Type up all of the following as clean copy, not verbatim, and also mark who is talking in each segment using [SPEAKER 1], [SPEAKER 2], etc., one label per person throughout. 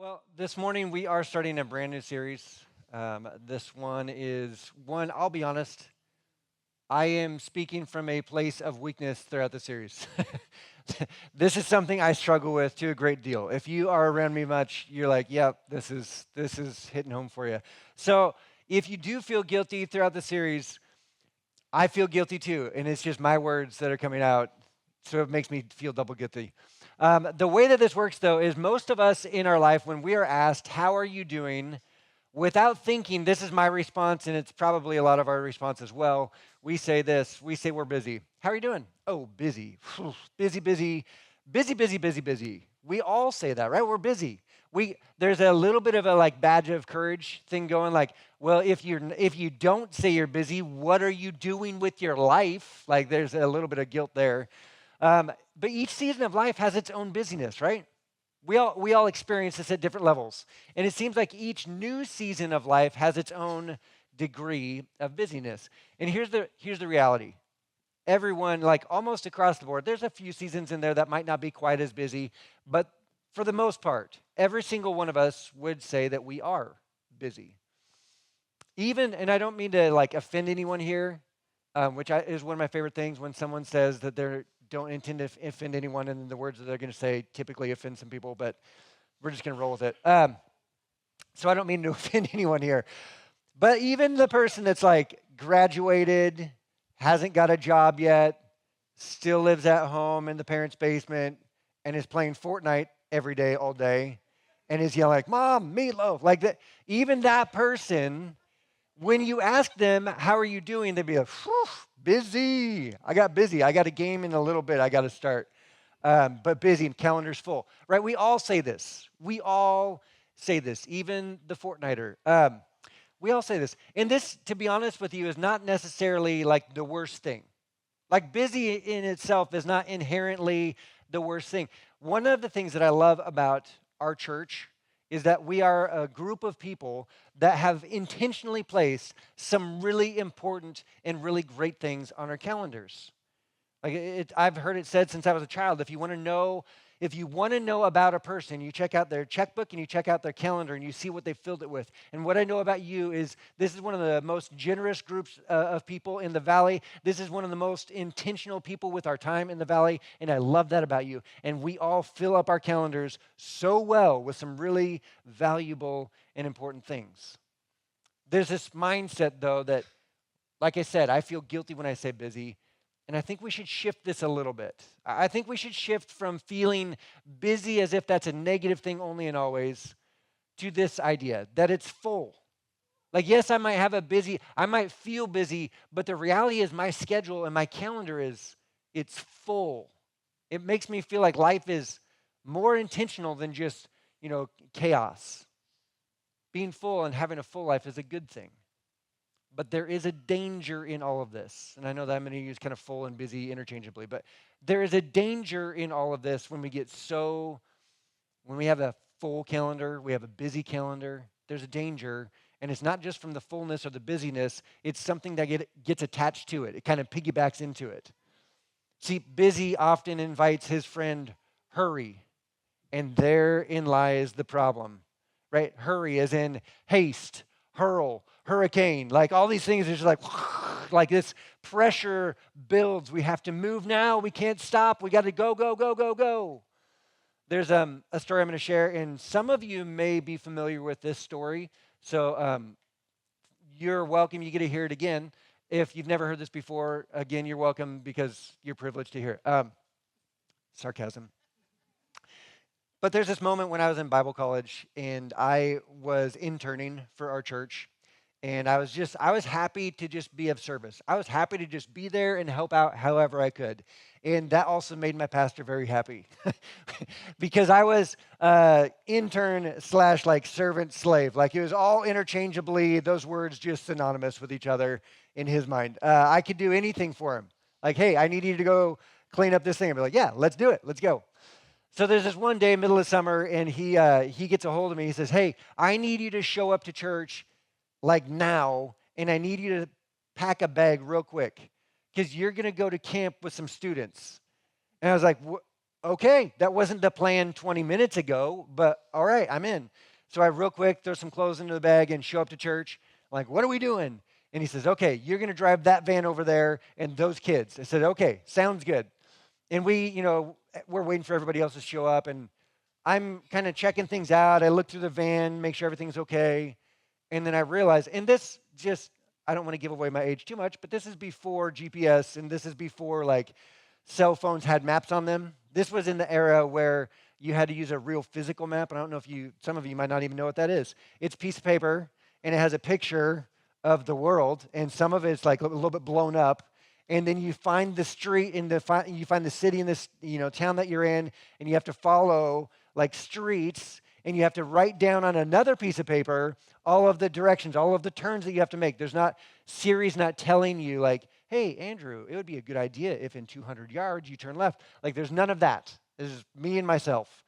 [SPEAKER 1] Well, this morning we are starting a brand new series. This one is one, I'll be honest, I am speaking from a place of weakness throughout the series. This is something I struggle with to a great deal. If you are around me much, you're like, yep, this is hitting home for you. So if you do feel guilty throughout the series, I feel guilty too, and it's just my words that are coming out, so it makes me feel double guilty. The way that this works, though, is most of us in our life, when we are asked, how are you doing? Without thinking, this is my response, and it's probably a lot of our response as well. We say this, we say we're busy. How are you doing? Oh, busy. Busy, busy, busy, busy, busy, busy. We all say that, right? We're busy. There's a little bit of a like badge of courage thing going, like, well, if you don't say you're busy, what are you doing with your life? Like, there's a little bit of guilt there. But each season of life has its own busyness, right? We all experience this at different levels. And it seems like each new season of life has its own degree of busyness. And here's the reality. Everyone, like almost across the board, there's a few seasons in there that might not be quite as busy, but for the most part, every single one of us would say that we are busy. Even, and I don't mean to like offend anyone here, is one of my favorite things when someone says that they don't intend to offend anyone, and then the words that they're going to say typically offend some people, but we're just going to roll with it. So I don't mean to offend anyone here. But even the person that's like graduated, hasn't got a job yet, still lives at home in the parents' basement, and is playing Fortnite every day, all day, and is yelling like, Mom, meatloaf. Like that, even that person, when you ask them, how are you doing? They'd be like, whew, busy. I got busy. I got a game in a little bit. I got to start. But busy and calendar's full, right? We all say this. We all say this, even the Fortniter. We all say this. And this, to be honest with you, is not necessarily like the worst thing. Like busy in itself is not inherently the worst thing. One of the things that I love about our church is that we are a group of people that have intentionally placed some really important and really great things on our calendars. I've heard it said since I was a child, if you want to know about a person, you check out their checkbook and you check out their calendar and you see what they filled it with. And what I know about you is this is one of the most generous groups of people in the valley. This is one of the most intentional people with our time in the valley, and I love that about you. And we all fill up our calendars so well with some really valuable and important things. There's this mindset, though, that, like I said, I feel guilty when I say busy. And I think we should shift this a little bit. I think we should shift from feeling busy as if that's a negative thing only and always to this idea that it's full. Like, yes, I might feel busy, but the reality is my schedule and my calendar it's full. It makes me feel like life is more intentional than just, chaos. Being full and having a full life is a good thing. But there is a danger in all of this. And I know that I'm going to use kind of full and busy interchangeably, but there is a danger in all of this when we have a full calendar, we have a busy calendar, there's a danger. And it's not just from the fullness or the busyness, it's something that gets attached to it. It kind of piggybacks into it. See, busy often invites his friend, hurry. And therein lies the problem, right? Hurry as in haste, hurl, hurricane. Like all these things are just like this pressure builds. We have to move now. We can't stop. We got to go, go, go, go, go. There's a story I'm going to share, and some of you may be familiar with this story. So you're welcome. You get to hear it again. If you've never heard this before, again, you're welcome because you're privileged to hear it. Sarcasm. But there's this moment when I was in Bible college and I was interning for our church. And I was happy to just be of service. I was happy to just be there and help out however I could. And that also made my pastor very happy because I was intern slash like servant slave. Like it was all interchangeably, those words just synonymous with each other in his mind. I could do anything for him. Like, hey, I need you to go clean up this thing. I'd be like, yeah, let's do it. Let's go. So there's this one day, middle of summer, and he gets a hold of me. He says, hey, I need you to show up to church like now, and I need you to pack a bag real quick because you're going to go to camp with some students. And I was like, Okay, that wasn't the plan 20 minutes ago, but all right, I'm in. So I real quick throw some clothes into the bag and show up to church. Like, what are we doing? And he says, okay, you're going to drive that van over there and those kids. I said, okay, sounds good. And we're waiting for everybody else to show up, and I'm kind of checking things out. I look through the van, make sure everything's okay. And then I realize, and this just, I don't want to give away my age too much, but this is before GPS, and this is before like cell phones had maps on them. This was in the era where you had to use a real physical map. And I don't know if some of you might not even know what that is. It's a piece of paper, and it has a picture of the world, and some of it's like a little bit blown up. And then you find the street you find the city in this town that you're in, and you have to follow like streets, and you have to write down on another piece of paper all of the directions, all of the turns that you have to make. Siri's not telling you like, hey, Andrew, it would be a good idea if in 200 yards you turn left. Like, there's none of that. This is me and myself.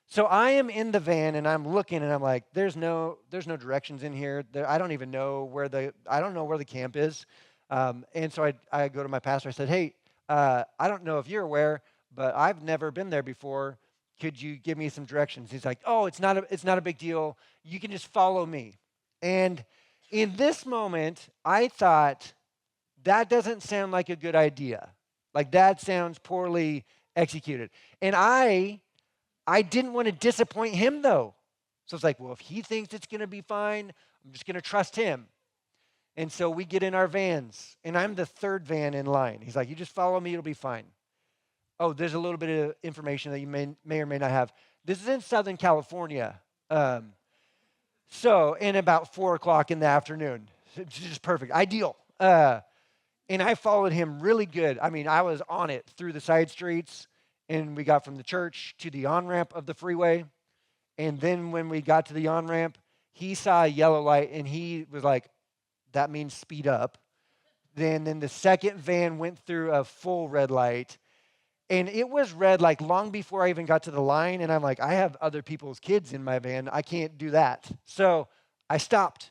[SPEAKER 1] So I am in the van, and I'm looking, and I'm like, there's no directions in here. I don't even know where the camp is. And so I go to my pastor. I said, hey, I don't know if you're aware, but I've never been there before. Could you give me some directions? He's like, oh, it's not a big deal. You can just follow me. And in this moment, I thought, that doesn't sound like a good idea. Like, that sounds poorly executed. And I didn't want to disappoint him, though. So it's like, well, if he thinks it's going to be fine, I'm just going to trust him. And so we get in our vans, and I'm the third van in line. He's like, you just follow me, it'll be fine. Oh, there's a little bit of information that you may or may not have. This is in Southern California. So in about 4 o'clock in the afternoon. It's just perfect, ideal. And I followed him really good. I mean, I was on it through the side streets, and we got from the church to the on-ramp of the freeway. And then when we got to the on-ramp, he saw a yellow light, and he was like, that means speed up. Then the second van went through a full red light, and it was red like long before I even got to the line. And I'm like, I have other people's kids in my van. I can't do that. So I stopped,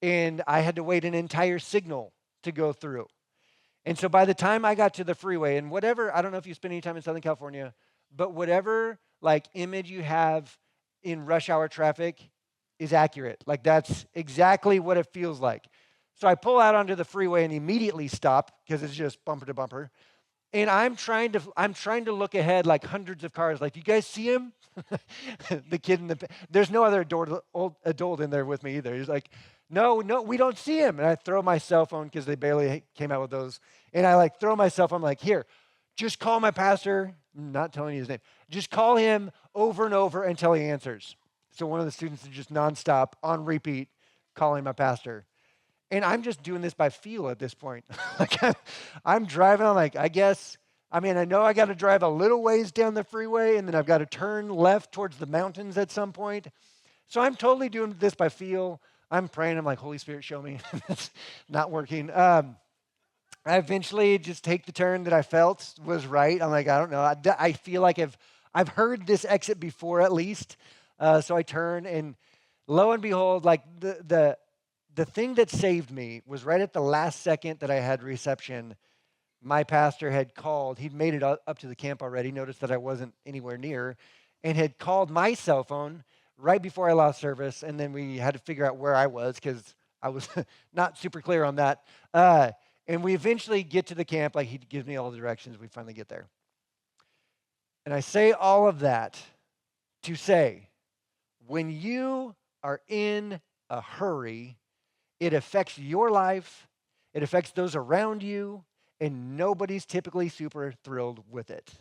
[SPEAKER 1] and I had to wait an entire signal to go through. And so by the time I got to the freeway, and whatever, I don't know if you spend any time in Southern California, but whatever like image you have in rush hour traffic is accurate. Like, that's exactly what it feels like. So I pull out onto the freeway and immediately stop because it's just bumper to bumper. And I'm trying to look ahead like hundreds of cars. Like, you guys see him? The kid there's no other adult in there with me either. He's like, no, we don't see him. And I throw my cell phone because they barely came out with those. And I like throw my cell phone. I'm like, here, just call my pastor. I'm not telling you his name. Just call him over and over until he answers. So one of the students is just nonstop on repeat calling my pastor. And I'm just doing this by feel at this point. Like, I'm driving. I'm like, I know I got to drive a little ways down the freeway, and then I've got to turn left towards the mountains at some point. So I'm totally doing this by feel. I'm praying. I'm like, Holy Spirit, show me. It's not working. I eventually just take the turn that I felt was right. I'm like, I don't know. I feel like I've heard this exit before at least. So I turn, and lo and behold, like the thing that saved me was right at the last second that I had reception. My pastor had called. He'd made it up to the camp already, noticed that I wasn't anywhere near, and had called my cell phone right before I lost service. And then we had to figure out where I was because I was not super clear on that. And we eventually get to the camp. Like, he gives me all the directions. We finally get there. And I say all of that to say, when you are in a hurry, it affects your life, it affects those around you, and nobody's typically super thrilled with it.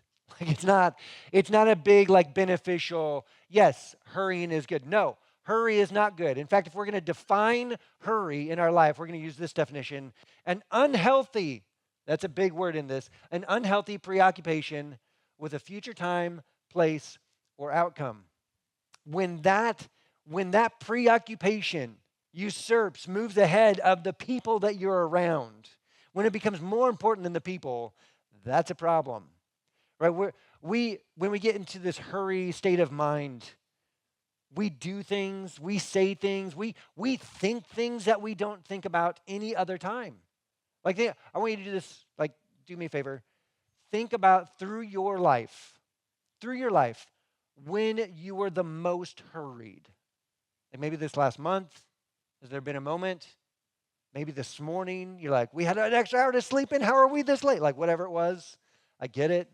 [SPEAKER 1] Like, it's not a big, like, beneficial, yes, hurrying is good. No, hurry is not good. In fact, if we're going to define hurry in our life, we're going to use this definition: an unhealthy, that's a big word in this, an unhealthy preoccupation with a future time, place, or outcome. When that preoccupation usurps, moves ahead of the people that you're around, when it becomes more important than the people, that's a problem, right? When we get into this hurry state of mind, we do things, we say things, we think things that we don't think about any other time. Like, I want you to do this, like, do me a favor. Think about through your life, through your life when you were the most hurried? Like maybe this last month, has there been a moment? Maybe this morning, you're like, we had an extra hour to sleep in. How are we this late? Like whatever it was, I get it.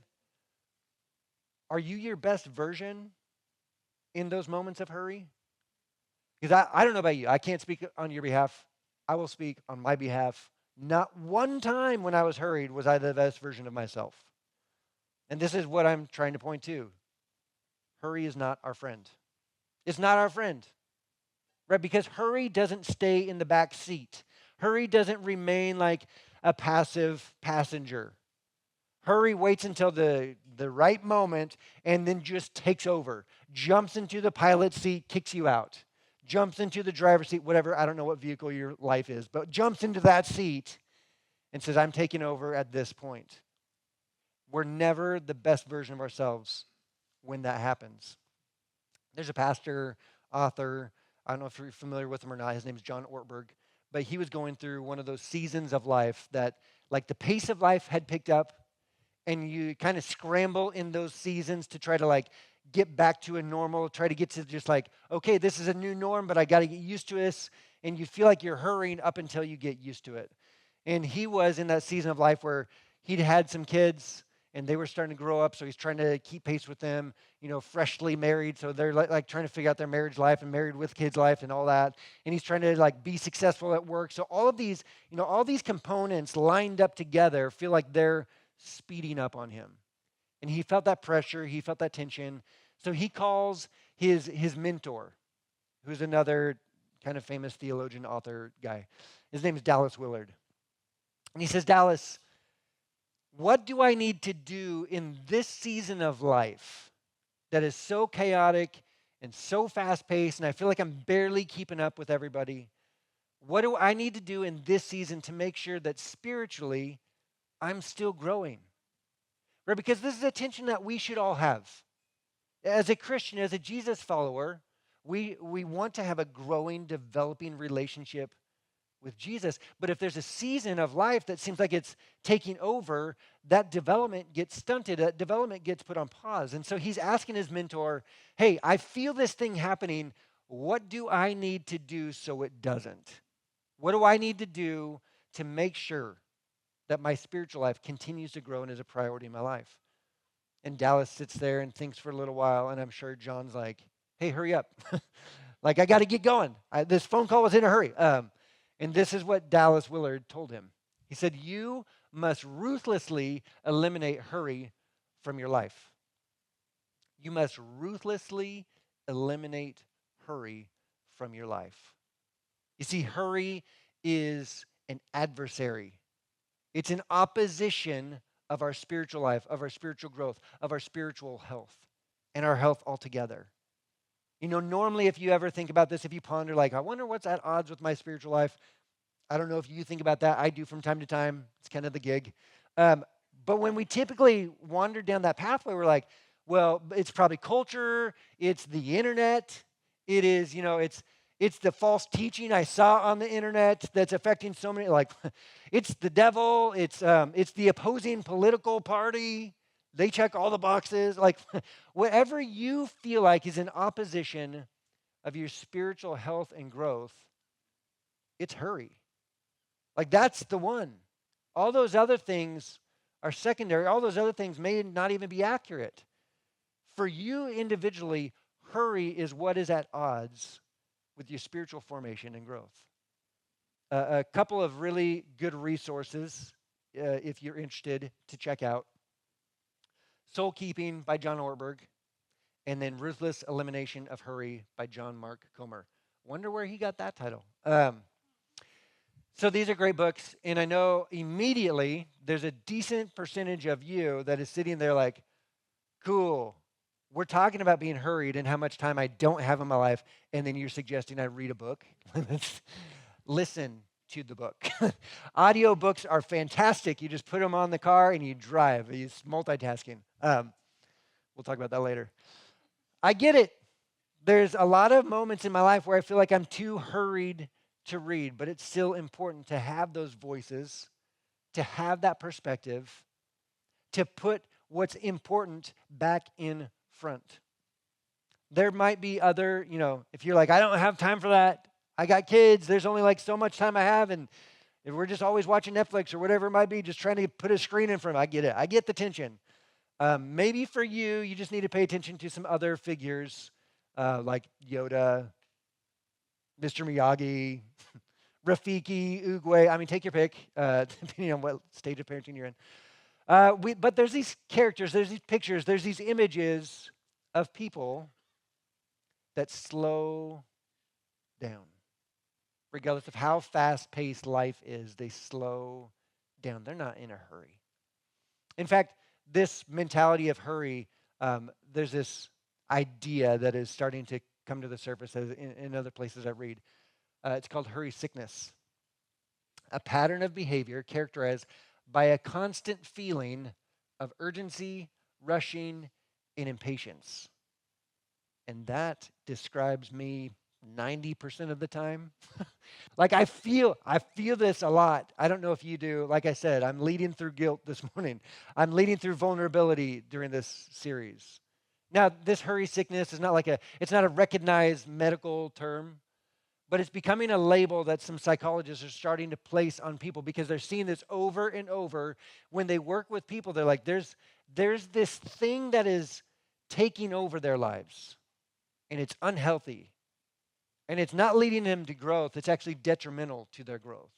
[SPEAKER 1] Are you your best version in those moments of hurry? Because I don't know about you. I can't speak on your behalf. I will speak on my behalf. Not one time when I was hurried was I the best version of myself. And this is what I'm trying to point to. Hurry is not our friend. It's not our friend, right? Because hurry doesn't stay in the back seat. Hurry doesn't remain like a passive passenger. Hurry waits until the right moment and then just takes over, jumps into the pilot seat, kicks you out, jumps into the driver's seat, whatever, I don't know what vehicle your life is, but jumps into that seat and says, I'm taking over at this point. We're never the best version of ourselves when that happens. There's a pastor, author, I don't know if you're familiar with him or not, his name is John Ortberg, but he was going through one of those seasons of life that like the pace of life had picked up, and you kind of scramble in those seasons to try to like get back to a normal, try to get to just like, okay, this is a new norm, but I got to get used to this. And you feel like you're hurrying up until you get used to it. And he was in that season of life where he'd had some kids and they were starting to grow up. So he's trying to keep pace with them, freshly married. So they're like trying to figure out their marriage life and married with kids life and all that. And he's trying to like be successful at work. So all of these, all these components lined up together feel like they're speeding up on him. And he felt that pressure, he felt that tension. So he calls his mentor, who's another kind of famous theologian, author guy. His name is Dallas Willard. And he says, Dallas, what do I need to do in this season of life that is so chaotic and so fast-paced, and I feel like I'm barely keeping up with everybody? What do I need to do in this season to make sure that spiritually I'm still growing? Right? Because this is a tension that we should all have. As a Christian, as a Jesus follower, we want to have a growing, developing relationship with Jesus. But if there's a season of life that seems like it's taking over, that development gets stunted, that development gets put on pause. And so he's asking his mentor, hey, I feel this thing happening. What do I need to do so it doesn't? What do I need to do to make sure that my spiritual life continues to grow and is a priority in my life? And Dallas sits there and thinks for a little while, and I'm sure John's like, hey, hurry up. Like, I got to get going. This phone call was in a hurry. And this is what Dallas Willard told him. He said, you must ruthlessly eliminate hurry from your life. You must ruthlessly eliminate hurry from your life. You see, hurry is an adversary. It's an opposition of our spiritual life, of our spiritual growth, of our spiritual health, and our health altogether. Normally if you ever think about this, if you ponder like, I wonder what's at odds with my spiritual life, I don't know if you think about that. I do from time to time. It's kind of the gig. But when we typically wander down that pathway, we're like, well, it's probably culture, it's the internet, it is, it's the false teaching I saw on the internet that's affecting so many, like, it's the devil, it's the opposing political party. They check all the boxes. Like, whatever you feel like is in opposition of your spiritual health and growth, it's hurry. Like, that's the one. All those other things are secondary. All those other things may not even be accurate. For you individually, hurry is what is at odds with your spiritual formation and growth. A couple of really good resources, if you're interested to check out. Soul Keeping by John Ortberg, and then Ruthless Elimination of Hurry by John Mark Comer. Wonder where he got that title. So these are great books, and I know immediately there's a decent percentage of you that is sitting there like, cool, we're talking about being hurried and how much time I don't have in my life, and then you're suggesting I read a book. Listen to the book. Audio books are fantastic. You just put them on the car and you drive. It's multitasking. We'll talk about that later. I get it. There's a lot of moments in my life where I feel like I'm too hurried to read, but it's still important to have those voices, to have that perspective, to put what's important back in front. There might be other, if you're like, I don't have time for that. I got kids. There's only like so much time I have. And if we're just always watching Netflix or whatever it might be, just trying to put a screen in front of it, I get it. I get the tension. Maybe for you, you just need to pay attention to some other figures like Yoda, Mr. Miyagi, Rafiki, Oogway. I mean, take your pick, depending on what stage of parenting you're in. But there's these characters, there's these pictures, there's these images of people that slow down. Regardless of how fast-paced life is, they slow down. They're not in a hurry. In fact, this mentality of hurry, there's this idea that is starting to come to the surface in other places I read. It's called hurry sickness, a pattern of behavior characterized by a constant feeling of urgency, rushing, and impatience. And that describes me 90% of the time. Like I feel this a lot. I don't know if you do. Like I said, I'm leading through guilt this morning. I'm leading through vulnerability during this series. Now, this hurry sickness is it's not a recognized medical term, but it's becoming a label that some psychologists are starting to place on people because they're seeing this over and over. When they work with people, they're like, there's this thing that is taking over their lives, and it's unhealthy. And it's not leading them to growth, it's actually detrimental to their growth.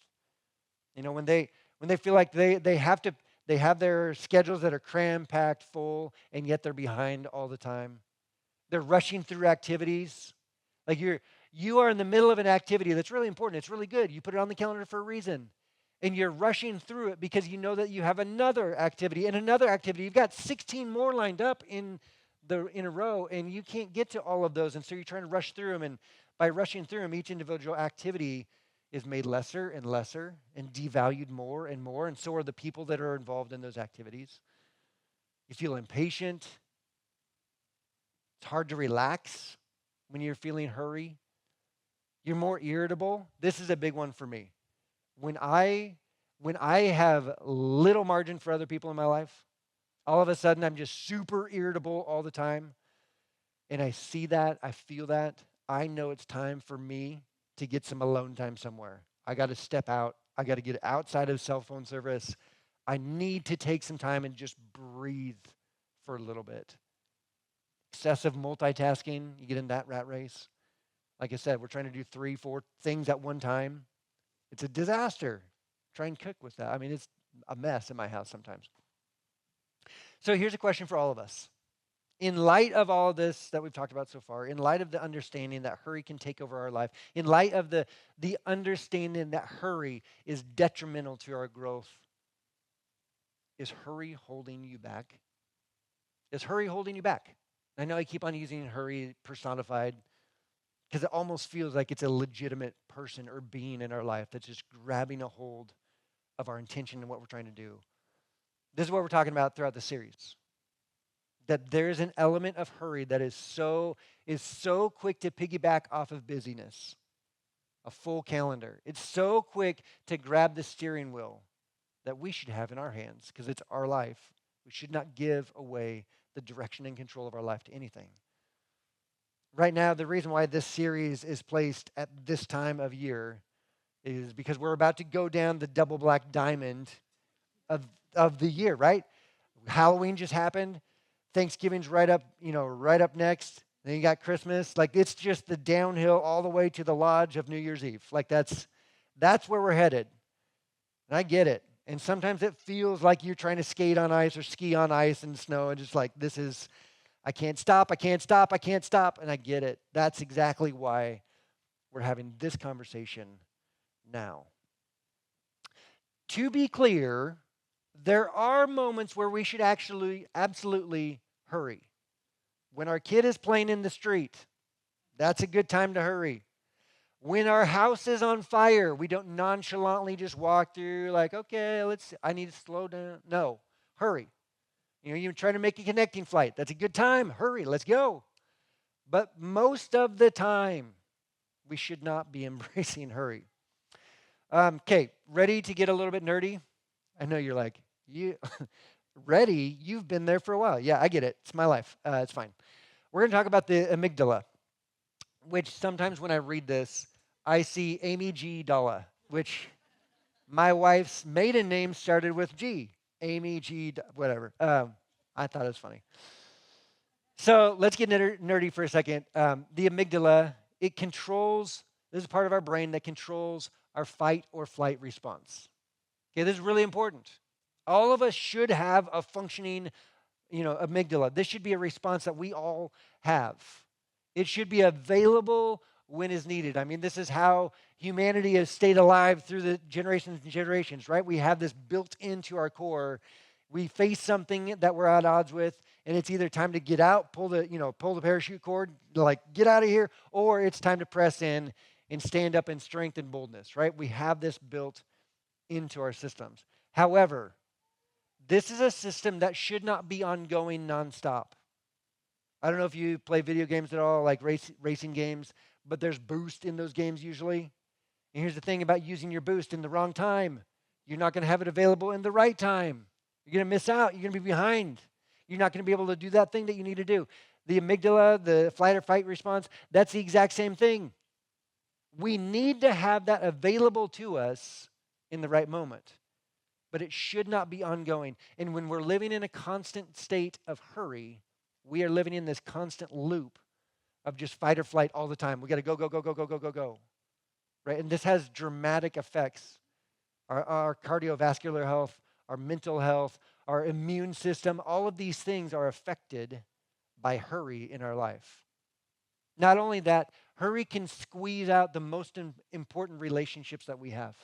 [SPEAKER 1] When they feel like they have their schedules that are cram-packed full, and yet they're behind all the time. They're rushing through activities. Like you are in the middle of an activity that's really important. It's really good. You put it on the calendar for a reason. And you're rushing through it because you know that you have another activity and another activity. You've got 16 more lined up in a row, and you can't get to all of those. And so you're trying to rush through them. And by rushing through them, each individual activity is made lesser and lesser and devalued more and more. And so are the people that are involved in those activities. You feel impatient. It's hard to relax when you're feeling hurry. You're more irritable. This is a big one for me. When I have little margin for other people in my life, all of a sudden I'm just super irritable all the time. And I see that, I feel that. I know it's time for me to get some alone time somewhere. I got to step out. I got to get outside of cell phone service. I need to take some time and just breathe for a little bit. Excessive multitasking, you get in that rat race. Like I said, we're trying to do 3, 4 things at one time. It's a disaster. Try and cook with that. I mean, it's a mess in my house sometimes. So here's a question for all of us. In light of all of this that we've talked about so far, in light of the understanding that hurry can take over our life, in light of the understanding that hurry is detrimental to our growth, is hurry holding you back? Is hurry holding you back? I know I keep on using hurry personified because it almost feels like it's a legitimate person or being in our life that's just grabbing a hold of our intention and what we're trying to do. This is what we're talking about throughout the series. That there's an element of hurry that is so quick to piggyback off of busyness, a full calendar. It's so quick to grab the steering wheel that we should have in our hands because it's our life. We should not give away the direction and control of our life to anything. Right now, the reason why this series is placed at this time of year is because we're about to go down the double black diamond of the year, right? Halloween just happened. Thanksgiving's right up next. Then you got Christmas. Like it's just the downhill all the way to the lodge of New Year's Eve. Like that's where we're headed. And I get it. And sometimes it feels like you're trying to skate on ice or ski on ice and snow and just like I can't stop. And I get it. That's exactly why we're having this conversation now. To be clear, there are moments where we should actually absolutely hurry. When our kid is playing in the street, that's a good time to hurry. When our house is on fire, we don't nonchalantly just walk through like, okay, I need to slow down. No, hurry. You're trying to make a connecting flight. That's a good time. Hurry, let's go. But most of the time, we should not be embracing hurry. Okay, ready to get a little bit nerdy? I know you're like, Ready? You've been there for a while. Yeah, I get it. It's my life. It's fine. We're going to talk about the amygdala, which sometimes when I read this, I see Amy G. Dalla, which my wife's maiden name started with G. Amy G. Whatever. I thought it was funny. So let's get nerdy for a second. The amygdala, it controls, this is part of our brain that controls our fight or flight response. Okay, this is really important. All of us should have a functioning, amygdala. This should be a response that we all have. It should be available when is needed. I mean, this is how humanity has stayed alive through the generations and generations, right? We have this built into our core. We face something that we're at odds with, and it's either time to get out, pull the parachute cord, like get out of here, or it's time to press in and stand up in strength and boldness, right? We have this built into our systems. However, this is a system that should not be ongoing nonstop. I don't know if you play video games at all, like racing games, but there's boost in those games usually. And here's the thing about using your boost in the wrong time. You're not going to have it available in the right time. You're going to miss out. You're going to be behind. You're not going to be able to do that thing that you need to do. The amygdala, the flight or fight response, that's the exact same thing. We need to have that available to us in the right moment. But it should not be ongoing. And when we're living in a constant state of hurry, we are living in this constant loop of just fight or flight all the time. We got to go, go, go, go, go, go, go, go. Right? And this has dramatic effects. Our cardiovascular health, our mental health, our immune system, all of these things are affected by hurry in our life. Not only that, hurry can squeeze out the most important relationships that we have.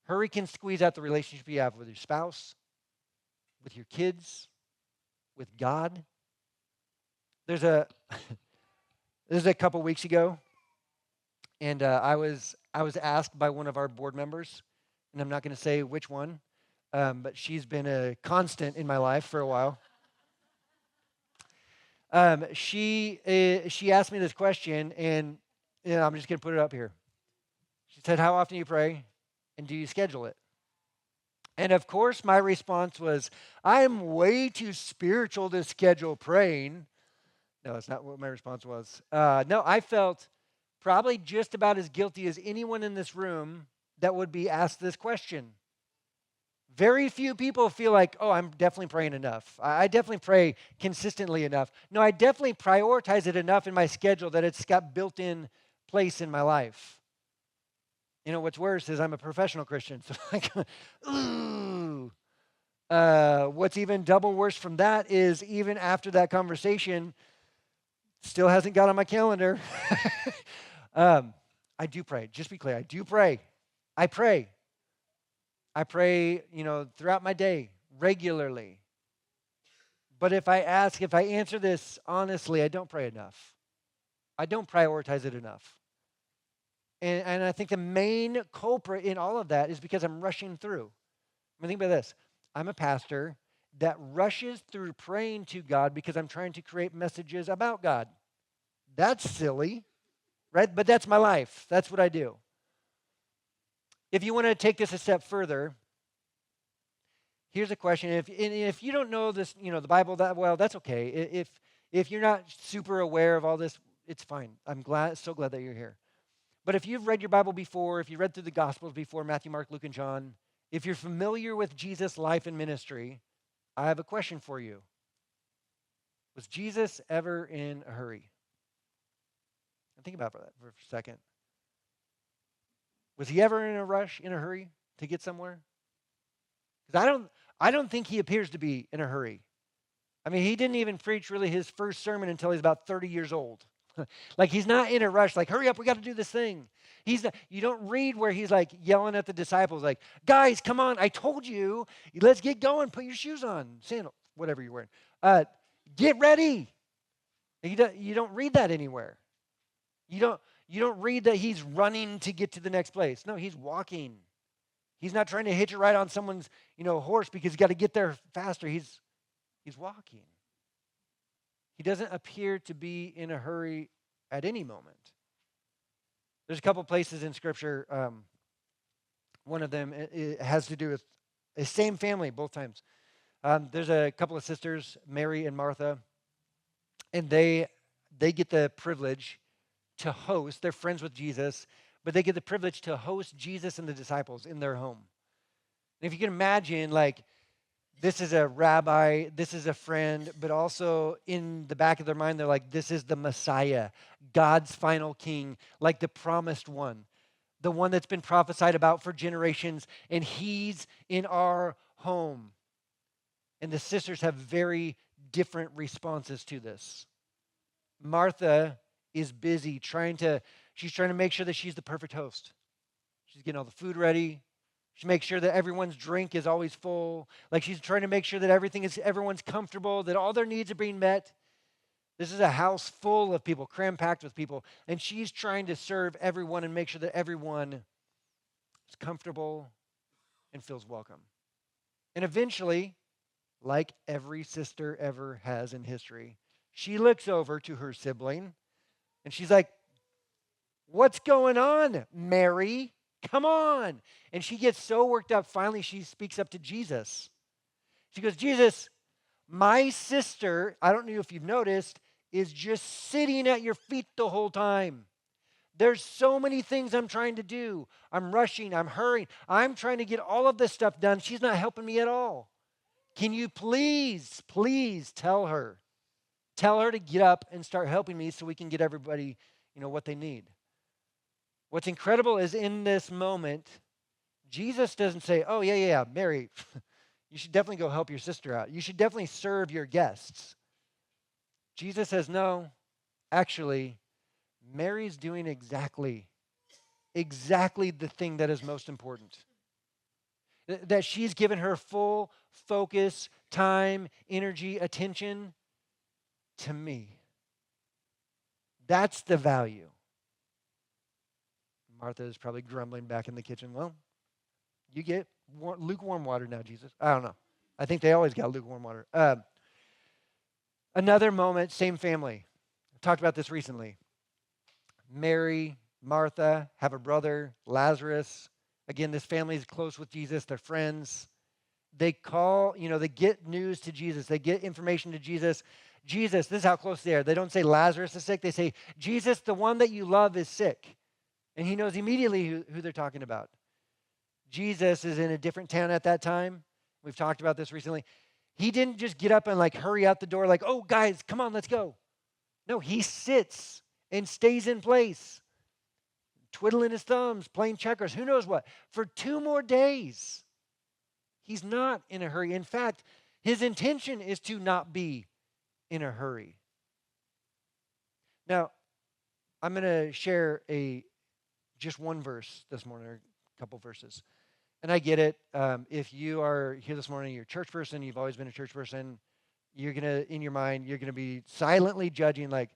[SPEAKER 1] Hurry can squeeze out the relationship you have with your spouse, with your kids, with God. This is a couple weeks ago, and I was asked by one of our board members, and I'm not going to say which one, but she's been a constant in my life for a while. She asked me this question, and I'm just going to put it up here. She said, "How often do you pray, and do you schedule it?" And of course, my response was, "I am way too spiritual to schedule praying." No, that's not what my response was. No, I felt probably just about as guilty as anyone in this room that would be asked this question. Very few people feel like, oh, I'm definitely praying enough. I definitely pray consistently enough. No, I definitely prioritize it enough in my schedule that it's got built-in place in my life. You know, what's worse is I'm a professional Christian. So ooh. What's even double worse from that is even after that conversation, still hasn't got on my calendar. I do pray. Just be clear. I do pray. I pray. I pray, throughout my day, regularly. But if I answer this honestly, I don't pray enough. I don't prioritize it enough. And I think the main culprit in all of that is because I'm rushing through. I mean, think about this. I'm a pastor that rushes through praying to God because I'm trying to create messages about God. That's silly, right? But that's my life. That's what I do. If you want to take this a step further, here's a question. If you don't know this, the Bible that well, that's okay. If you're not super aware of all this, it's fine. I'm so glad that you're here. But if you've read your Bible before, if you read through the Gospels before, Matthew, Mark, Luke, and John, if you're familiar with Jesus' life and ministry, I have a question for you. Was Jesus ever in a hurry? Think about that for a second. Was he ever in a rush, in a hurry to get somewhere? Because I don't think he appears to be in a hurry. I mean, he didn't even preach really his first sermon until he's about 30 years old. Like, he's not in a rush, like, hurry up, we got to do this thing. You don't read where he's like yelling at the disciples, like, guys, come on, I told you, let's get going, put your shoes on, sandals, whatever you're wearing. Get ready. You don't read that anywhere. You don't read that he's running to get to the next place. No, he's walking. He's not trying to hitch a ride on someone's, horse because he's got to get there faster. He's walking. He doesn't appear to be in a hurry at any moment. There's a couple places in Scripture. One of them it has to do with the same family both times. There's a couple of sisters, Mary and Martha, and they get the privilege to host. They're friends with Jesus, but they get the privilege to host Jesus and the disciples in their home. And if you can imagine, like, this is a rabbi, this is a friend, but also in the back of their mind, they're like, this is the Messiah, God's final king, like the promised one, the one that's been prophesied about for generations, and he's in our home. And the sisters have very different responses to this. Martha is busy she's trying to make sure that she's the perfect host. She's getting all the food ready. She makes sure that everyone's drink is always full. Like, she's trying to make sure that everyone's comfortable, that all their needs are being met. This is a house full of people, cram-packed with people, and she's trying to serve everyone and make sure that everyone is comfortable and feels welcome. And eventually, like every sister ever has in history, she looks over to her sibling and she's like, "What's going on, Mary? Come on." And she gets so worked up, finally she speaks up to Jesus. She goes, "Jesus, my sister, I don't know if you've noticed, is just sitting at your feet the whole time. There's so many things I'm trying to do. I'm rushing, I'm hurrying. I'm trying to get all of this stuff done. She's not helping me at all. Can you please tell her? Tell her to get up and start helping me so we can get everybody, what they need." What's incredible is in this moment, Jesus doesn't say, "Oh, yeah, Mary, you should definitely go help your sister out. You should definitely serve your guests." Jesus says, "No, actually, Mary's doing exactly the thing that is most important. That she's given her full focus, time, energy, attention to me. That's the value." Martha is probably grumbling back in the kitchen. "Well, you get lukewarm water now, Jesus." I don't know. I think they always got lukewarm water. Another moment, same family. I talked about this recently. Mary, Martha have a brother, Lazarus. Again, this family is close with Jesus. They're friends. They they get news to Jesus. They get information to Jesus. Jesus, this is how close they are. They don't say Lazarus is sick. They say, "Jesus, the one that you love, is sick." And he knows immediately who they're talking about. Jesus is in a different town at that time. We've talked about this recently. He didn't just get up and hurry out the door like, "Oh, guys, come on, let's go." No, he sits and stays in place, twiddling his thumbs, playing checkers, who knows what, for 2 more days. He's not in a hurry. In fact, his intention is to not be in a hurry. Now, I'm going to share just one verse this morning, or a couple verses. And I get it. If you are here this morning, you're a church person, you've always been a church person, in your mind, you're going to be silently judging like,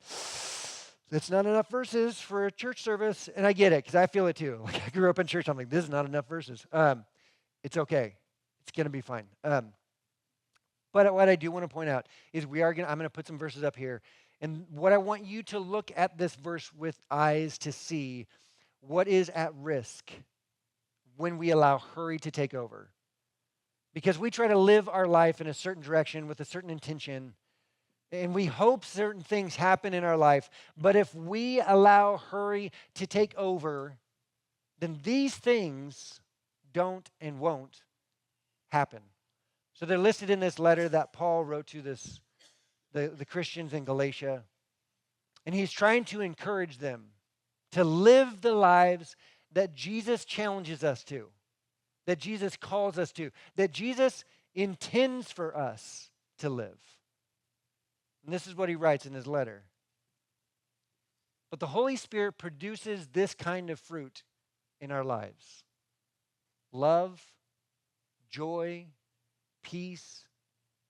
[SPEAKER 1] "That's not enough verses for a church service." And I get it, because I feel it too. Like, I grew up in church, I'm like, this is not enough verses. It's okay. It's going to be fine. But what I do want to point out is I'm going to put some verses up here. And what I want you to look at this verse with eyes to see what is at risk when we allow hurry to take over. Because we try to live our life in a certain direction with a certain intention, and we hope certain things happen in our life. But if we allow hurry to take over, then these things don't and won't happen. So they're listed in this letter that Paul wrote to the Christians in Galatia. And he's trying to encourage them to live the lives that Jesus challenges us to, that Jesus calls us to, that Jesus intends for us to live. And this is what he writes in his letter. "But the Holy Spirit produces this kind of fruit in our lives: love, joy, peace,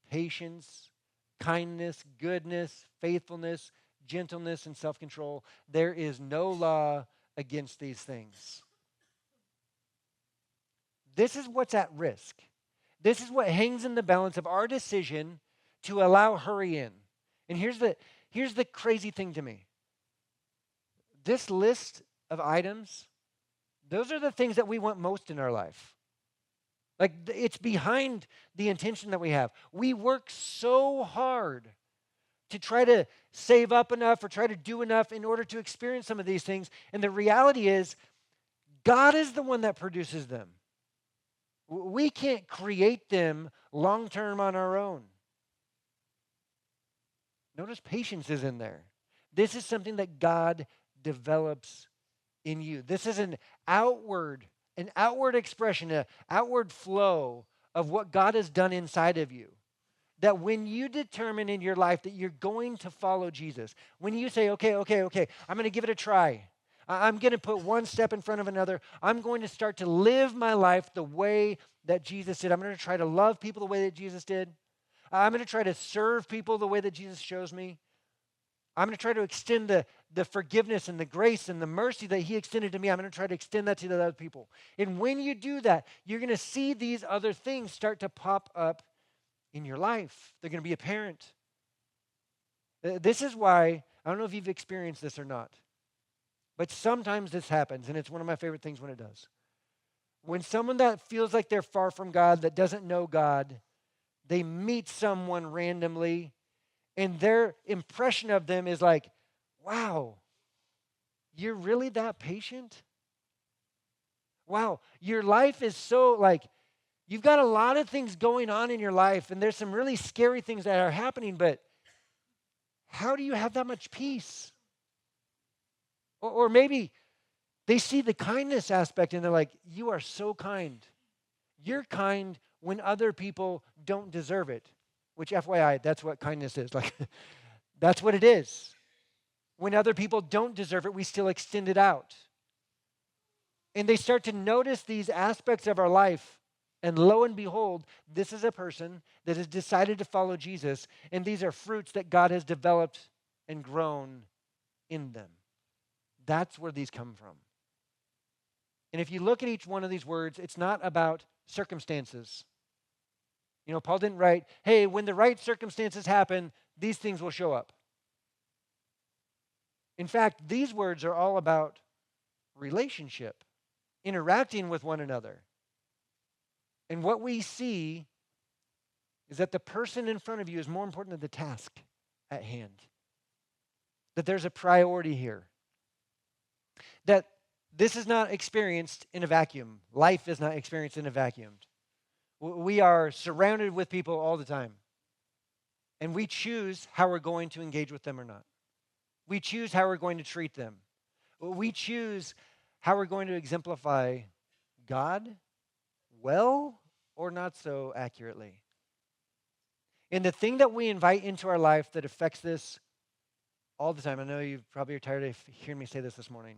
[SPEAKER 1] patience, kindness, goodness, faithfulness, gentleness, and self-control. There is no law against these things." This is what's at risk. This is what hangs in the balance of our decision to allow hurry in. And here's the crazy thing to me. This list of items, those are the things that we want most in our life. Like it's behind the intention that we have. We work so hard to try to save up enough or try to do enough in order to experience some of these things. And the reality is, God is the one that produces them. We can't create them long term on our own. Notice patience is in there. This is something that God develops in you. This is an outward expression, an outward flow of what God has done inside of you. That when you determine in your life that you're going to follow Jesus, when you say, okay, I'm going to give it a try. I'm going to put one step in front of another. I'm going to start to live my life the way that Jesus did. I'm going to try to love people the way that Jesus did. I'm going to try to serve people the way that Jesus shows me. I'm going to try to extend the forgiveness and the grace and the mercy that he extended to me. I'm going to try to extend that to the other people. And when you do that, you're going to see these other things start to pop up in your life. They're going to be apparent. This is why, I don't know if you've experienced this or not, but sometimes this happens, and it's one of my favorite things when it does. When someone that feels like they're far from God, that doesn't know God, they meet someone randomly, and their impression of them is like, wow, you're really that patient? Wow, your life is so like, you've got a lot of things going on in your life, and there's some really scary things that are happening, but how do you have that much peace? Or maybe they see the kindness aspect and they're like, you are so kind. You're kind when other people don't deserve it, which FYI, that's what kindness is. Like, that's what it is. When other people don't deserve it, we still extend it out. And they start to notice these aspects of our life. And lo and behold, this is a person that has decided to follow Jesus. And these are fruits that God has developed and grown in them. That's where these come from. And if you look at each one of these words, it's not about circumstances. You know, Paul didn't write, hey, when the right circumstances happen, these things will show up. In fact, these words are all about relationship, interacting with one another. And what we see is that the person in front of you is more important than the task at hand. That there's a priority here. That this is not experienced in a vacuum. Life is not experienced in a vacuum. We are surrounded with people all the time. And we choose how we're going to engage with them or not. We choose how we're going to treat them. We choose how we're going to exemplify God well or not so accurately. And the thing that we invite into our life that affects this all the time, I know you probably are tired of hearing me say this morning,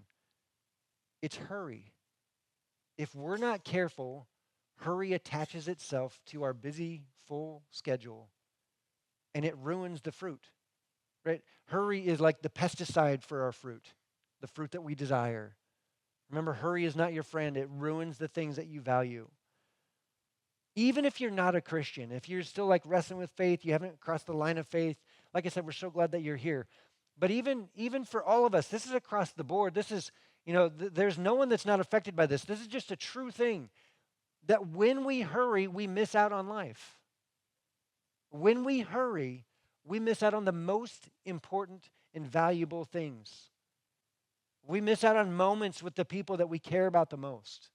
[SPEAKER 1] it's hurry. If we're not careful, hurry attaches itself to our busy, full schedule, and it ruins the fruit, right? Hurry is like the pesticide for our fruit, the fruit that we desire. Remember, hurry is not your friend. It ruins the things that you value. Even if you're not a Christian, if you're still like wrestling with faith, you haven't crossed the line of faith, like I said, we're so glad that you're here. But even for all of us, this is across the board. This is, there's no one that's not affected by this. This is just a true thing. That when we hurry, we miss out on life. When we hurry, we miss out on the most important and valuable things. We miss out on moments with the people that we care about the most.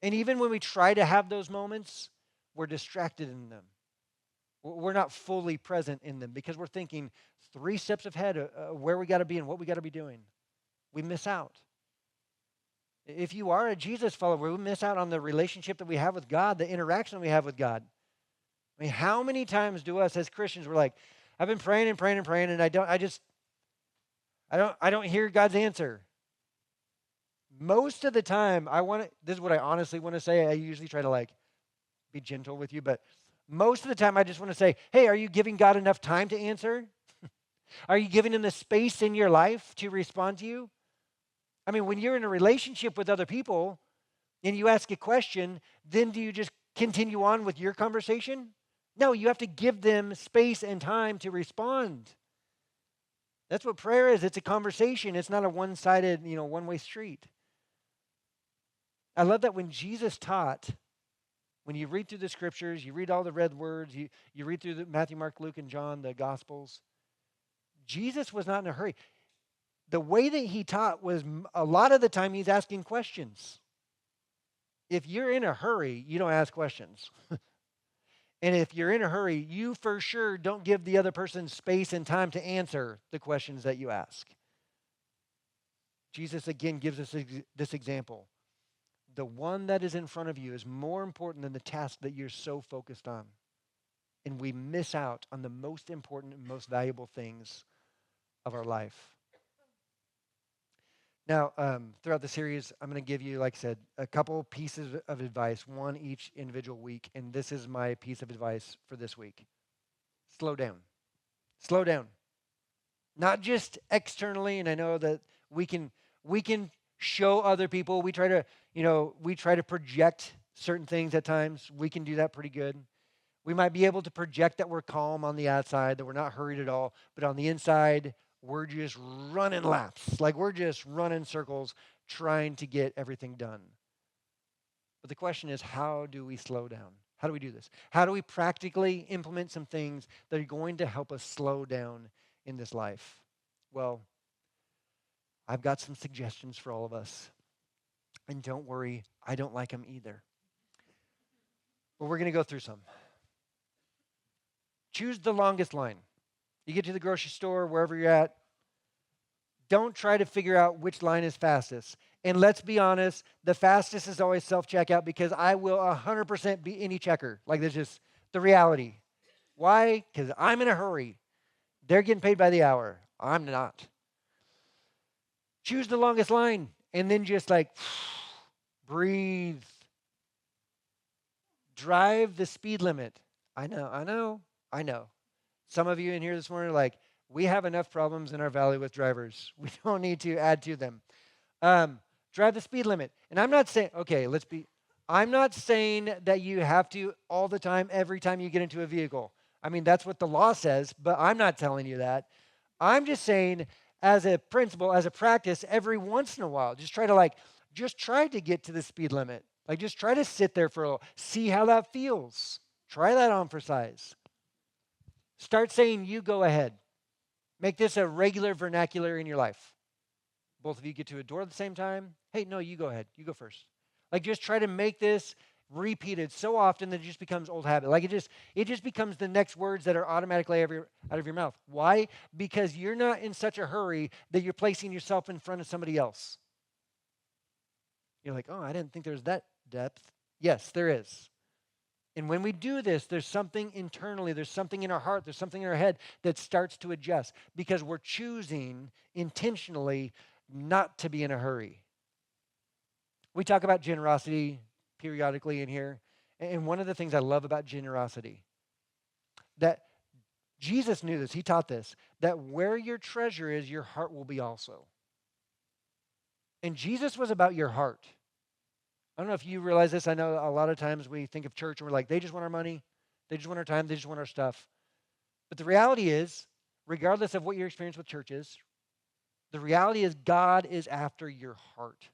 [SPEAKER 1] And even when we try to have those moments, we're distracted in them. We're not fully present in them because we're thinking 3 steps ahead of where we got to be and what we got to be doing. We miss out. If you are a Jesus follower, we miss out on the relationship that we have with God, the interaction that we have with God. I mean, how many times do us as Christians, we're like, I've been praying and praying and praying, and I don't hear God's answer. Most of the time, this is what I honestly want to say. I usually try to be gentle with you, but most of the time I just want to say, hey, are you giving God enough time to answer? Are you giving him the space in your life to respond to you? I mean, when you're in a relationship with other people and you ask a question, then do you just continue on with your conversation? No, you have to give them space and time to respond. That's what prayer is. It's a conversation. It's not a one-sided, one-way street. I love that when Jesus taught, When you read through the scriptures, you read all the red words, you read through Matthew, Mark, Luke, and John, the Gospels, Jesus was not in a hurry. The way that he taught was a lot of the time he's asking questions. If you're in a hurry, you don't ask questions. And if you're in a hurry, you for sure don't give the other person space and time to answer the questions that you ask. Jesus again gives us this example. The one that is in front of you is more important than the task that you're so focused on. And we miss out on the most important and most valuable things of our life. Now, throughout the series, I'm going to give you, like I said, a couple pieces of advice, one each individual week, and this is my piece of advice for this week. Slow down. Slow down. Not just externally, and I know that we can show other people. We try to project certain things at times. We can do that pretty good. We might be able to project that we're calm on the outside, that we're not hurried at all, but on the inside, we're just running laps. Like we're just running circles trying to get everything done. But the question is, how do we slow down? How do we do this? How do we practically implement some things that are going to help us slow down in this life? Well, I've got some suggestions for all of us. And don't worry, I don't like them either. But we're going to go through some. Choose the longest line. You get to the grocery store, wherever you're at, don't try to figure out which line is fastest. And let's be honest, the fastest is always self-checkout because I will 100% be any checker. Like that's just the reality. Why? Because I'm in a hurry. They're getting paid by the hour. I'm not. Choose the longest line and then just like breathe. Drive the speed limit. I know. Some of you in here this morning are like, we have enough problems in our valley with drivers. We don't need to add to them. Drive the speed limit. And I'm not saying, I'm not saying that you have to all the time, every time you get into a vehicle. I mean, that's what the law says, but I'm not telling you that. I'm just saying, as a principle, as a practice, every once in a while, just try to get to the speed limit. Like, just try to sit there for a little, see how that feels. Try that on for size. Start saying, you go ahead. Make this a regular vernacular in your life. Both of you get to a door at the same time. Hey, no, you go ahead. You go first. Like, just try to make this repeated so often that it just becomes old habit. Like, it just becomes the next words that are automatically out of your mouth. Why? Because you're not in such a hurry that you're placing yourself in front of somebody else. You're like, oh, I didn't think there was that depth. Yes, there is. And when we do this, there's something internally, there's something in our heart, there's something in our head that starts to adjust because we're choosing intentionally not to be in a hurry. We talk about generosity periodically in here, and one of the things I love about generosity, that Jesus knew this, he taught this, that where your treasure is, your heart will be also. And Jesus was about your heart. I don't know if you realize this. I know a lot of times we think of church and we're like, they just want our money. They just want our time. They just want our stuff. But the reality is, regardless of what your experience with church is, the reality is God is after your heart.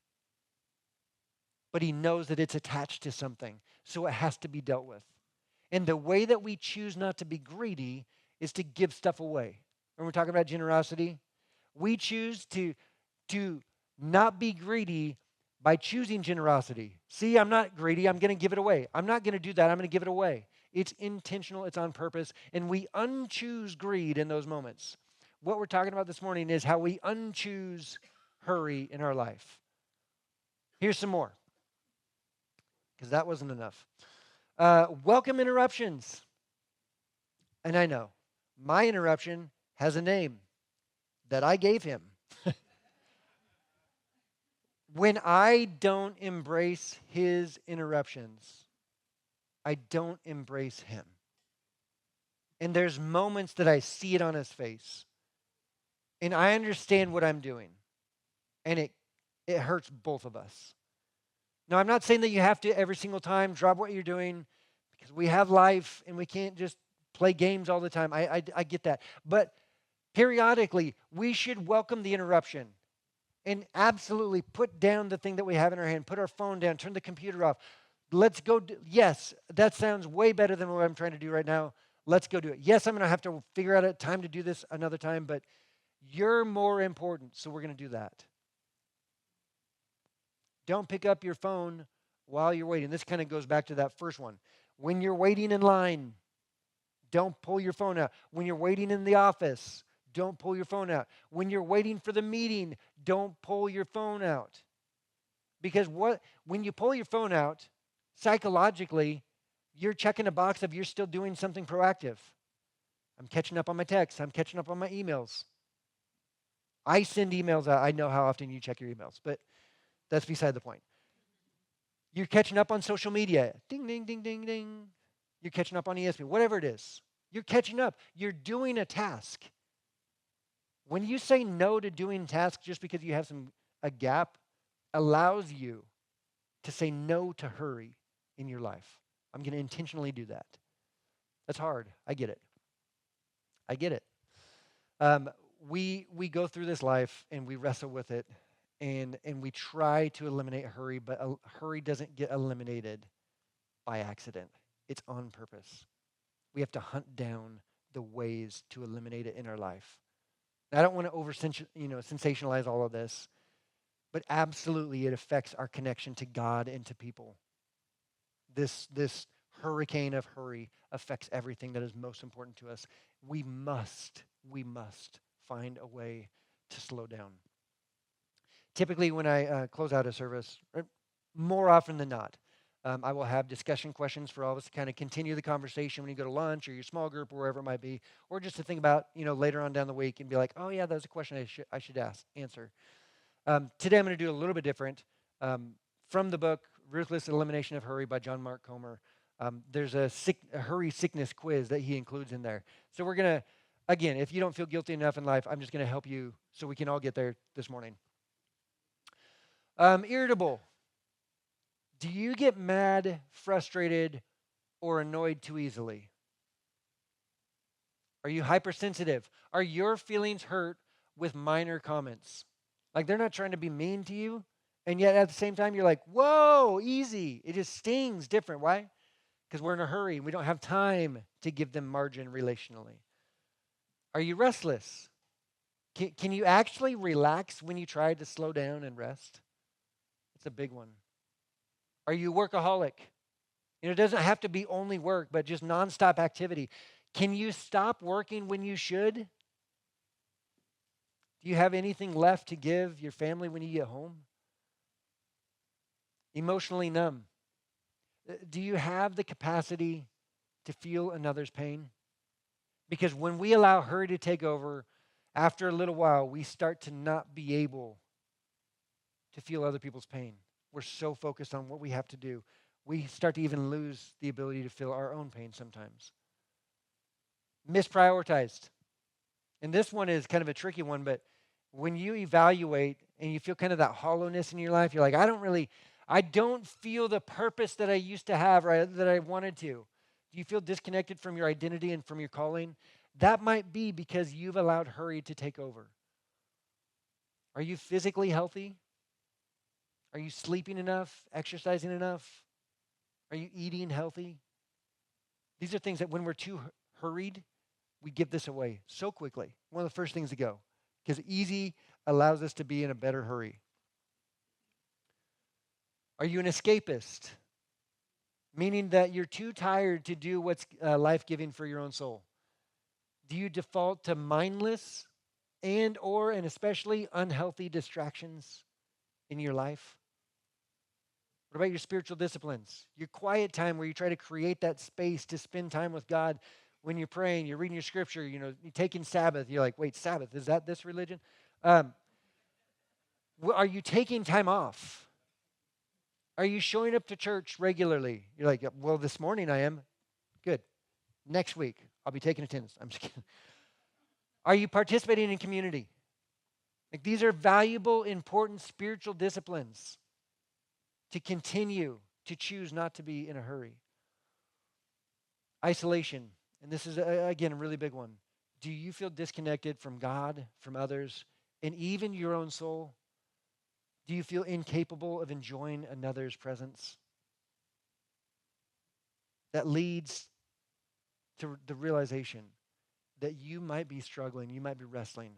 [SPEAKER 1] But he knows that it's attached to something, so it has to be dealt with. And the way that we choose not to be greedy is to give stuff away. When we're talking about generosity, we choose to not be greedy by choosing generosity. See, I'm not greedy. I'm going to give it away. I'm not going to do that. I'm going to give it away. It's intentional. It's on purpose. And we unchoose greed in those moments. What we're talking about this morning is how we unchoose hurry in our life. Here's some more, because that wasn't enough. Welcome interruptions. And I know, my interruption has a name that I gave him. When I don't embrace his interruptions, I don't embrace him. And there's moments that I see it on his face. And I understand what I'm doing. And it hurts both of us. Now, I'm not saying that you have to every single time drop what you're doing, because we have life and we can't just play games all the time. I get that. But periodically, we should welcome the interruption. And absolutely put down the thing that we have in our hand, put our phone down, turn the computer off. Let's go. Yes, that sounds way better than what I'm trying to do right now. Let's go do it. Yes, I'm going to have to figure out a time to do this another time, but you're more important, so we're going to do that. Don't pick up your phone while you're waiting. This kind of goes back to that first one. When you're waiting in line, don't pull your phone out. When you're waiting in the office, don't pull your phone out. When you're waiting for the meeting, don't pull your phone out. Because when you pull your phone out, psychologically, you're checking a box of you're still doing something proactive. I'm catching up on my texts. I'm catching up on my emails. I send emails out. I know how often you check your emails, but that's beside the point. You're catching up on social media. Ding, ding, ding, ding, ding. You're catching up on ESPN, whatever it is. You're catching up. You're doing a task. When you say no to doing tasks just because you have a gap, allows you to say no to hurry in your life. I'm going to intentionally do that. That's hard. I get it. I get it. We go through this life and we wrestle with it, and we try to eliminate hurry, but hurry doesn't get eliminated by accident. It's on purpose. We have to hunt down the ways to eliminate it in our life. And I don't want to sensationalize all of this, but absolutely it affects our connection to God and to people. This hurricane of hurry affects everything that is most important to us. We must find a way to slow down. Typically, when I close out a service, more often than not, I will have discussion questions for all of us to kind of continue the conversation when you go to lunch or your small group or wherever it might be, or just to think about, later on down the week and be like, oh yeah, that was a question I should answer. Today I'm going to do a little bit different. From the book Ruthless Elimination of Hurry by John Mark Comer, there's a hurry sickness quiz that he includes in there. So we're going to, again, if you don't feel guilty enough in life, I'm just going to help you so we can all get there this morning. Irritable. Do you get mad, frustrated, or annoyed too easily? Are you hypersensitive? Are your feelings hurt with minor comments? Like they're not trying to be mean to you, and yet at the same time, you're like, whoa, easy. It just stings different. Why? Because we're in a hurry and we don't have time to give them margin relationally. Are you restless? Can you actually relax when you try to slow down and rest? It's a big one. Are you workaholic? It doesn't have to be only work, but just nonstop activity. Can you stop working when you should? Do you have anything left to give your family when you get home? Emotionally numb. Do you have the capacity to feel another's pain? Because when we allow hurry to take over, after a little while, we start to not be able to feel other people's pain. We're so focused on what we have to do. We start to even lose the ability to feel our own pain sometimes. Misprioritized. And this one is kind of a tricky one, but when you evaluate and you feel kind of that hollowness in your life, you're like, I don't feel the purpose that I used to have, right, that I wanted to. Do you feel disconnected from your identity and from your calling? That might be because you've allowed hurry to take over. Are you physically healthy? Are you sleeping enough, exercising enough? Are you eating healthy? These are things that when we're too hurried, we give this away so quickly. One of the first things to go, because easy allows us to be in a better hurry. Are you an escapist? Meaning that you're too tired to do what's life-giving for your own soul. Do you default to mindless and especially unhealthy distractions in your life? What about your spiritual disciplines? Your quiet time where you try to create that space to spend time with God when you're praying, you're reading your scripture, you're taking Sabbath. You're like, wait, Sabbath, is that this religion? Are you taking time off? Are you showing up to church regularly? You're like, well, this morning I am. Good. Next week, I'll be taking attendance. I'm just kidding. Are you participating in community? Like these are valuable, important spiritual disciplines to continue to choose not to be in a hurry. Isolation, and this is, again, a really big one. Do you feel disconnected from God, from others, and even your own soul? Do you feel incapable of enjoying another's presence? that leads to the realization that you might be struggling, you might be wrestling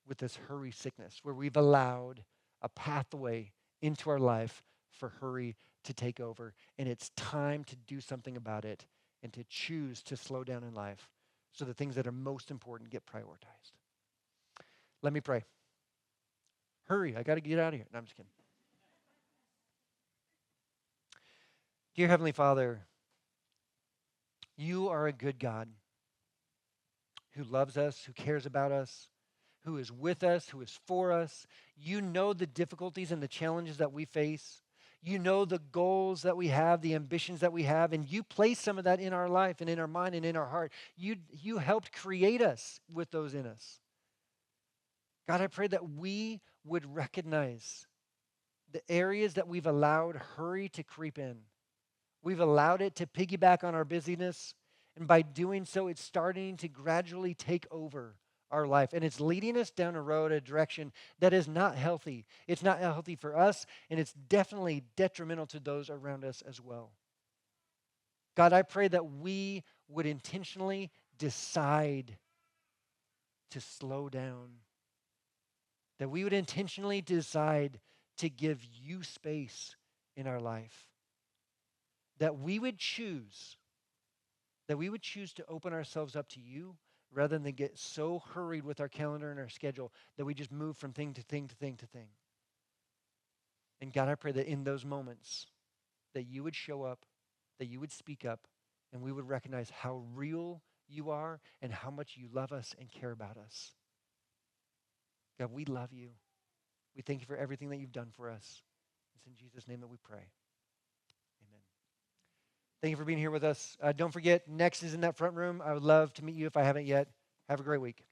[SPEAKER 1] with this hurry sickness, where we've allowed a pathway into our life for hurry to take over. And it's time to do something about it and to choose to slow down in life so the things that are most important get prioritized. Let me pray. Hurry, I got to get out of here. No, I'm just kidding. Dear Heavenly Father, you are a good God who loves us, who cares about us, who is with us, who is for us. You know the difficulties and the challenges that we face. You know the goals that we have, the ambitions that we have, and you place some of that in our life and in our mind and in our heart. You helped create us with those in us. God, I pray that we would recognize the areas that we've allowed hurry to creep in. We've allowed it to piggyback on our busyness, and by doing so, it's starting to gradually take over our life, and it's leading us down a road, a direction that is not healthy. It's not healthy for us, and it's definitely detrimental to those around us as well. God, I pray that we would intentionally decide to slow down, that we would intentionally decide to give you space in our life, that we would choose to open ourselves up to you rather than get so hurried with our calendar and our schedule that we just move from thing to thing to thing to thing. And God, I pray that in those moments that you would show up, that you would speak up, and we would recognize how real you are and how much you love us and care about us. God, we love you. We thank you for everything that you've done for us. It's in Jesus' name that we pray. Amen. Thank you for being here with us. Don't forget, next is in that front room. I would love to meet you if I haven't yet. Have a great week.